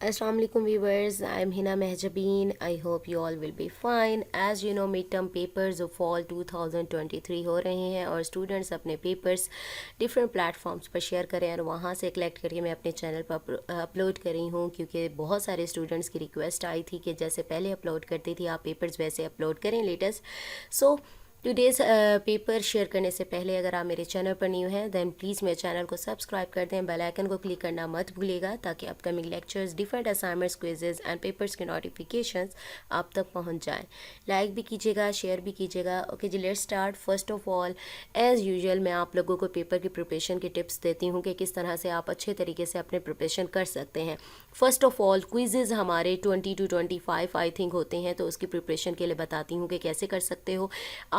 Assalamu alaikum viewers, I am Hina Mehjabeen. I hope you all will be fine. As you know, midterm papers of fall 2023 हो रहे हैं और students अपने papers different platforms पर share करें और वहाँ से कलेक्ट करके मैं अपने चैनल पर अपलोड कर रही हूँ, क्योंकि बहुत सारे स्टूडेंट्स की रिक्वेस्ट आई थी कि जैसे पहले अपलोड करती थी आप पेपर्स वैसे अपलोड करें लेटेस्ट। सो टुडेज़ पेपर शेयर करने से पहले अगर आप मेरे चैनल पर न्यू हैं देन प्लीज़ मेरे चैनल को सब्सक्राइब कर दें, बेल आइकन को क्लिक करना मत भूलिएगा ताकि upcoming lectures, different assignments, quizzes and papers के नोटिफिकेशंस आप तक पहुंच जाएं। लाइक भी कीजिएगा, शेयर भी कीजिएगा। ओके जी, let's start. First of all as usual मैं आप लोगों को पेपर की प्रिपरेशन की टिप्स देती हूँ कि किस तरह से आप अच्छे तरीके से अपने प्रिपरेशन कर सकते हैं। फर्स्ट ऑफ ऑल क्विजेज़ हमारे 20 to 25 आई थिंक होते हैं, तो उसकी प्रिपरेशन के लिए बताती हूँ कि कैसे कर सकते हो।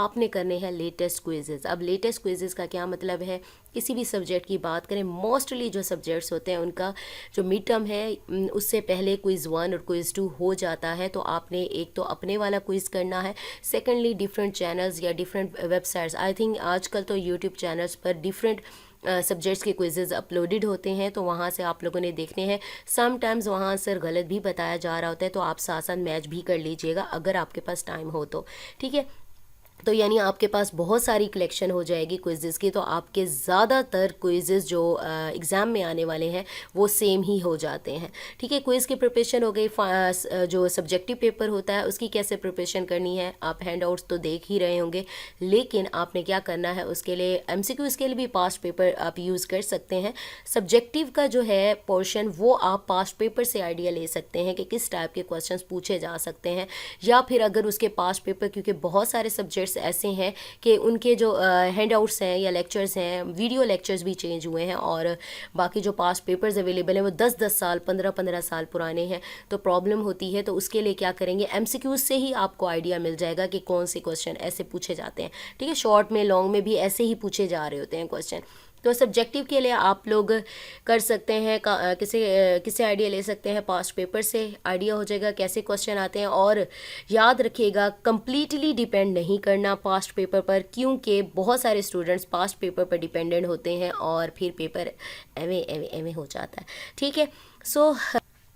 आपने करने हैं लेटेस्ट क्विजेज़। अब लेटेस्ट क्विजेज़ का क्या मतलब है, किसी भी सब्जेक्ट की बात करें, मोस्टली जो सब्जेक्ट्स होते हैं उनका जो मिड टर्म है उससे पहले क्विज़ 1 और क्विज़ 2 हो जाता है, तो आपने एक तो अपने वाला क्विज़ करना है, सेकेंडली डिफरेंट चैनल्स या डिफरेंट वेबसाइट्स, आई थिंक आजकल तो यूट्यूब चैनल्स पर डिफरेंट सब्जेक्ट्स के क्विजेज़ अपलोडेड होते हैं, तो वहाँ से आप लोगों ने देखने हैं। समटाइम्स वहाँ आंसर गलत भी बताया जा रहा होता है, तो आप साथ साथ मैच भी कर लीजिएगा अगर आपके पास टाइम हो तो, ठीक है। तो यानी आपके पास बहुत सारी कलेक्शन हो जाएगी क्विज़ेज़ की, तो आपके ज़्यादातर क्विज़ेज़ जो एग्ज़ाम में आने वाले हैं वो सेम ही हो जाते हैं, ठीक है। क्विज़ की प्रिपरेशन हो गई। जो सब्जेक्टिव पेपर होता है उसकी कैसे प्रिपरेशन करनी है, आप हैंड आउट्स तो देख ही रहे होंगे, लेकिन आपने क्या करना है उसके लिए MCQs के लिए भी पास्ट पेपर आप यूज़ कर सकते हैं। सब्जेक्टिव का जो है पोर्शन वो आप पास्ट पेपर से आइडिया ले सकते हैं कि किस टाइप के क्वेश्चंस पूछे जा सकते हैं, या फिर अगर उसके पास्ट पेपर, क्योंकि बहुत सारे सब्जेक्ट्स ऐसे हैं कि उनके जो हैंड आउट्स हैं या लेक्चर्स हैं, वीडियो लेक्चर्स भी चेंज हुए हैं और बाकी जो पास्ट पेपर्स अवेलेबल हैं वो 10-10 साल 15-15 साल पुराने हैं, तो प्रॉब्लम होती है। तो उसके लिए क्या करेंगे, MCQs से ही आपको आइडिया मिल जाएगा कि कौन से क्वेश्चन ऐसे पूछे जाते हैं, ठीक है। शॉर्ट में लॉन्ग में भी ऐसे ही पूछे जा रहे होते हैं क्वेश्चन। तो सब्जेक्टिव के लिए आप लोग कर सकते हैं किसे आइडिया ले सकते हैं, पास्ट पेपर से आइडिया हो जाएगा कैसे क्वेश्चन आते हैं। और याद रखिएगा कंप्लीटली डिपेंड नहीं करना पास्ट पेपर पर, क्योंकि बहुत सारे स्टूडेंट्स पास्ट पेपर पर डिपेंडेंट होते हैं और फिर पेपर एवे एवे एवे हो जाता है, ठीक है। सो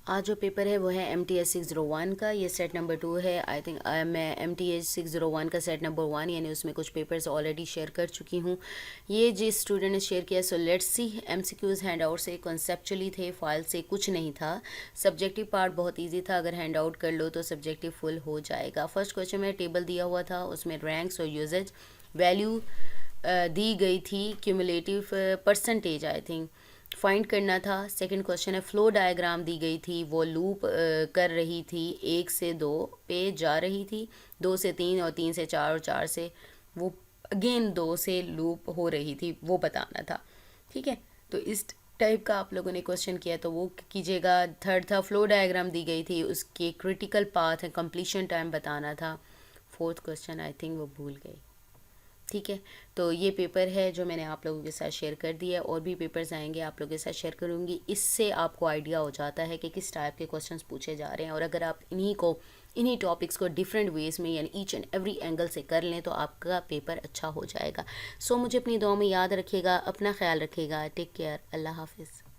आज जो पेपर है वो है MTH 601 का, ये सेट नंबर 2 है। आई थिंक मैं MTH 601 का सेट नंबर 1 यानी उसमें कुछ पेपर्स ऑलरेडी शेयर कर चुकी हूँ। ये जिस स्टूडेंट ने शेयर किया, so let's see. MCQs hand out से कॉन्सेप्चुअली थे, फाइल से कुछ नहीं था। सब्जेक्टिव पार्ट बहुत ईजी था, अगर हैंड आउट कर लो तो सब्जेक्टिव फुल हो जाएगा। फर्स्ट क्वेश्चन में टेबल दिया हुआ था, उसमें रैंक्स और यूजेज वैल्यू दी गई थी, cumulative percentage I think find करना था। सेकंड क्वेश्चन है फ्लो डायग्राम दी गई थी, वो लूप कर रही थी, 1 से 2 पे जा रही थी, 2 से 3 और 3 से 4 और 4 से वो अगेन 2 से लूप हो रही थी, वो बताना था, ठीक है। तो इस टाइप का आप लोगों ने क्वेश्चन किया तो वो कीजिएगा। थर्ड था फ्लो डायग्राम दी गई थी, उसके क्रिटिकल पाथ है, कंप्लीशन टाइम बताना था। फोर्थ क्वेश्चन आई थिंक वो भूल गई, ठीक है। तो ये पेपर है जो मैंने आप लोगों के साथ शेयर कर दिया है, और भी पेपर्स आएंगे आप लोगों के साथ शेयर करूँगी। इससे आपको आइडिया हो जाता है कि किस टाइप के क्वेश्चंस पूछे जा रहे हैं, और अगर आप इन्हीं टॉपिक्स को डिफरेंट वेज में यानी ईच एंड एवरी एंगल से कर लें तो आपका पेपर अच्छा हो जाएगा। सो मुझे अपनी दुआ में याद रखिएगा, अपना ख्याल रखिएगा। टेक केयर, अल्लाह हाफिज़।